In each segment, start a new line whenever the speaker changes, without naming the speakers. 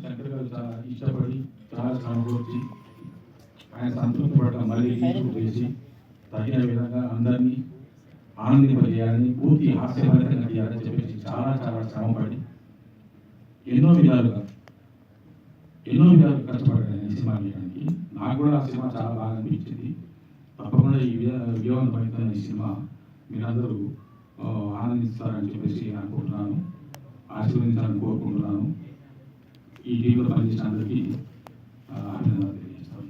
శంకర్ గారు చాలా ఇష్టపడి చాలా సమకూర్చి ఆయన సంతృప్తి పడక మళ్ళీ రీషూట్ చేసి తగిన విధంగా అందరినీ ఆనందింపజేయాలని పూర్తి హాస్యభరితంగా చేయాలని చెప్పేసి చాలా చాలా శ్రమపడి ఎన్నో విధాలుగా కష్టపడ్డాను ఈ సినిమా చేయడానికి. నాకు కూడా ఆ సినిమా చాలా బాగా అనిపించింది. తప్పకుండా ఈ విజయవంతమైన ఈ సినిమా మీరందరూ ఆనందిస్తారని చెప్పేసి అనుకుంటున్నాను, ఆశీర్వదించాలని కోరుకుంటున్నాను. ఈ టీంలో పనిచేసిన అందరికీ అభినందనలు తెలియజేస్తాను.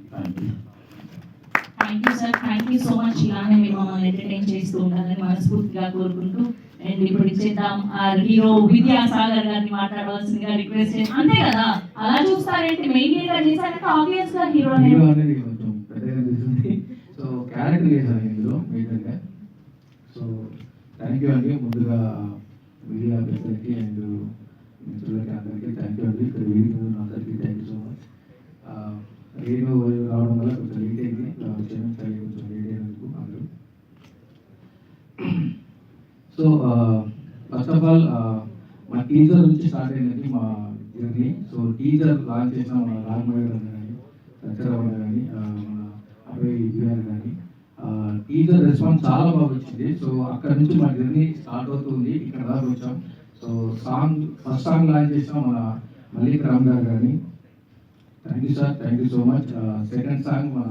Thank you sir, thank you so much. ఇలానే మీరు మమ్మల్ని ఎంటర్టైన్ చేస్తూ ఉండాలని మనస్ఫూర్తిగా కోరుకుంటూ అండ్ ఇప్పుడు ఇచ్చేద్దాం హీరో విద్యాసాగర్ గారిని మాట్లాడవలసిందిగా రిక్వెస్ట్ చేసి. అంతే కదా, అలా చూస్తారేంటి? మెయిన్ లీడ్ గా చేశారంటే ఆబ్వియస్ గా హీరో
అనేది కొంచెం పెద్దగా తెలిసింది. సో క్యారెక్టర్ చేశాను ఇందులో మేజర్ గా. సో థ్యాంక్ యూ అండి ముందుగా మీడియా పెద్దలకి అండ్ మిత్రులకి అందరికీ థ్యాంక్ యూ అండి. ఇక్కడ వీడియో అందరికీ thank you so much. Radio రావడం వల్ల కొంచెం లేట్ అయింది, క్షమించాలి కొంచెం లేట్ అయినందుకు అందరూ. సో ఫస్ట్ ఆఫ్ ఆల్ మా టీజర్ నుంచి స్టార్ట్ అయిందండి మా జర్నీ. సో టీజర్ లాంచ్ చేసిన మన రామయ్య గారు కానీ రచరవణ కానీ మన అభయ్ గారు కానీ టీజర్ రెస్పాన్స్ చాలా బాగా వచ్చింది. సో అక్కడ నుంచి మా జర్నీ స్టార్ట్ అవుతుంది, ఇక్కడ దాకా వచ్చాం. సో ఫస్ట్ సాంగ్ లాంచ్ చేసిన మన మల్లిక్ రామ్ గారు కానీ thank you sir, thank you so much. Second song మన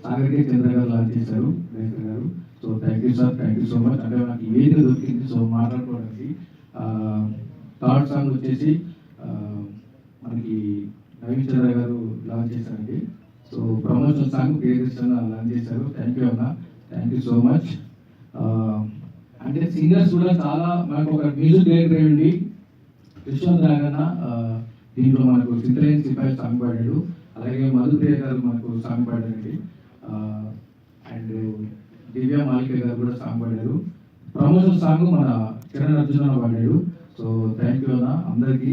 సాగర్ కే చంద్ర గారు లాంచ్ చేశారు, డైరెక్టర్ గారు. So thank you sir, thank you so much. అంటే నాకు ఇవేదో దొరికింది సో మాట్లాడుకోవడానికి. థర్డ్ సాంగ్ వచ్చేసి మనకి నవీన్ చంద్ర గారు లాంచ్ చేశారండి. So promotion song Priyadarshan launch చేశారు. థ్యాంక్ యూ అన్న, థ్యాంక్ యూ సో మచ్. అంటే సింగర్స్ కూడా చాలా మనకు ఒక మ్యూజిక్ డైరెక్టర్ అయ్యండి విశ్వంత్ రాగన్న, దీంట్లో మనకు సింతలేని సిపాయి సాంగ్ పాడాడు. అలాగే మధుప్రియ గారు మనకు సాంగ్ పాడారండి. అండ్ దివ్య మాలిక గారు కూడా సాంగ్ పాడారు. ప్రమోషన్ సాంగ్ మన కిరణ్ అర్జున పాడాడు. సో థ్యాంక్ యూ అన్న అందరికీ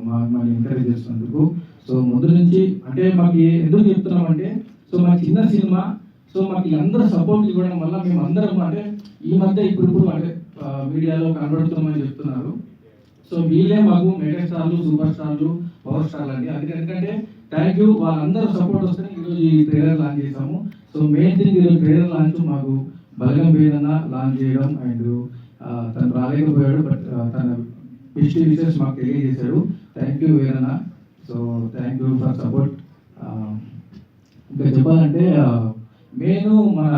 మమ్మల్ని ఎంకరేజ్ చేస్తున్నందుకు. సో ముందు నుంచి అంటే మాకు ఎందుకు చెప్తున్నామంటే, సో మా చిన్న సినిమా, సో మాకు అందరూ సపోర్ట్ ఇవ్వడం వల్ల మేము అందరం అంటే ఈ మధ్య ఇప్పుడు అంటే మీడియాలో కనబడుతున్నామని చెప్తున్నారు. సో వీళ్ళే మాకు మెగా స్టార్లు, సూపర్ స్టార్లు, పవర్ స్టార్లు అండి. అందుకంటే థ్యాంక్ యూ, వాళ్ళందరూ సపోర్ట్ వస్తేనే ఈరోజు ఈ ట్రైలర్ లాంచ్ చేసాము. సో మెయిన్ థింగ్ ఈరోజు ట్రైలర్ లాంచ్ మాకు బలగం వేదన లాంచ్ చేయడం అండ్ తను రాలేకపోయాడు, బట్ తన బెస్ట్ విషెస్ మాకు తెలియజేశాడు. థ్యాంక్ యూ వేదన. So thank you for support. ఇంకా చెప్పాలంటే నేను మన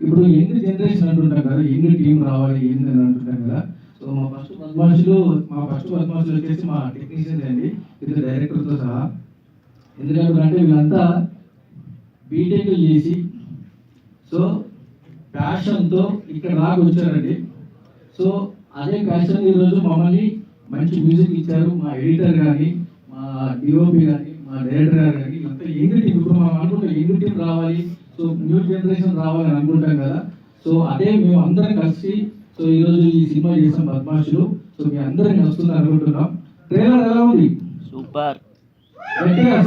ఇప్పుడు యంగ్ జనరేషన్ అంటుంటాం కదా, యంగ్ టీం రావాలి యంగ్ అని అంటుంటాం కదా. సో మా ఫస్ట్ పద్మాషులు వచ్చేసి మా టెక్నీషియన్స్ అండి, ఇది డైరెక్టర్తో సహా. ఎందుకంటే వీళ్ళంతా బీటెక్ చేసి సో ప్యాషన్తో ఇక్కడ దాకా వచ్చారండి. సో అదే ప్యాషన్ ఈరోజు మమ్మల్ని మంచి మ్యూజిక్ ఇచ్చారు. మా ఎడిటర్ కానీ, మా డిఓపి కానీ, మా డైరెక్టర్ గారు కానీ, అంతా యంగ్ టీం. ఇప్పుడు మనం అనుకుంటాం యంగ్ టీం రావాలి, సో న్యూ జనరేషన్ రావాలని అనుకుంటాం కదా. సో అదే మేము అందరం కలిసి సో ఈరోజు ఈ సినిమా చేసాం బద్మాషులు. సో మీ అందరికి నచ్చుతుంది అనుకుంటున్నాం. ట్రైలర్ ఎలా ఉంది?
సూపర్.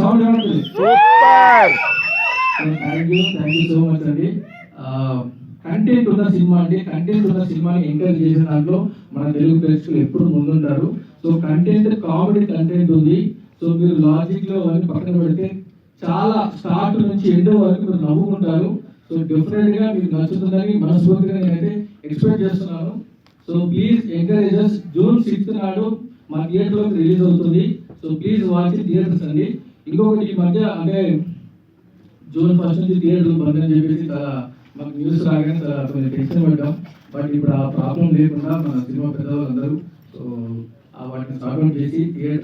సౌండ్ ఏమంటుంది?
Super.
Thank you so much అండి. కంటెంట్ ఉన్న సినిమా అండి, కంటెంట్ ఉన్న సినిమాని ఎంకరేజ్ చేసిన దాంట్లో మన తెలుగు ప్రేక్షకులు ఎప్పుడు ముందుంటారు. సో కంటెంట్ కామెడీ కంటెంట్ ఉంది. సో మీరు లాజిక్ లో అన్ని పక్కన పెడితే చాలా స్టార్ట్ నుంచి ఎండ్ వరకు మీరు నవ్వుకుంటారు. సో డెఫినెట్ గా మీకు నచ్చుతుందని మనస్ఫూర్తిగా నేనైతే ఎక్స్పెక్ట్ చేస్తున్నాను. So please encourage us. June 6th నాడు మా థియేటర్ లోకి రిలీజ్ అవుతుంది. సో ప్లీజ్ వాచ్ థియేటర్స్ అండి. ఇంకొకటి ఈ మధ్య అంటే జూన్ 1st నుంచి థియేటర్లు బంద్ అని చెప్పేసి చాలా మాకు న్యూస్ రాగానే చాలా కొంచెం టెన్షన్ పడ్డాం. బట్ ఇప్పుడు ఆ ప్రాబ్లం లేకుండా మన సినిమా పెద్దవాళ్ళందరూ సో వాటిని సార్ట్అవుట్ చేసి థియేటర్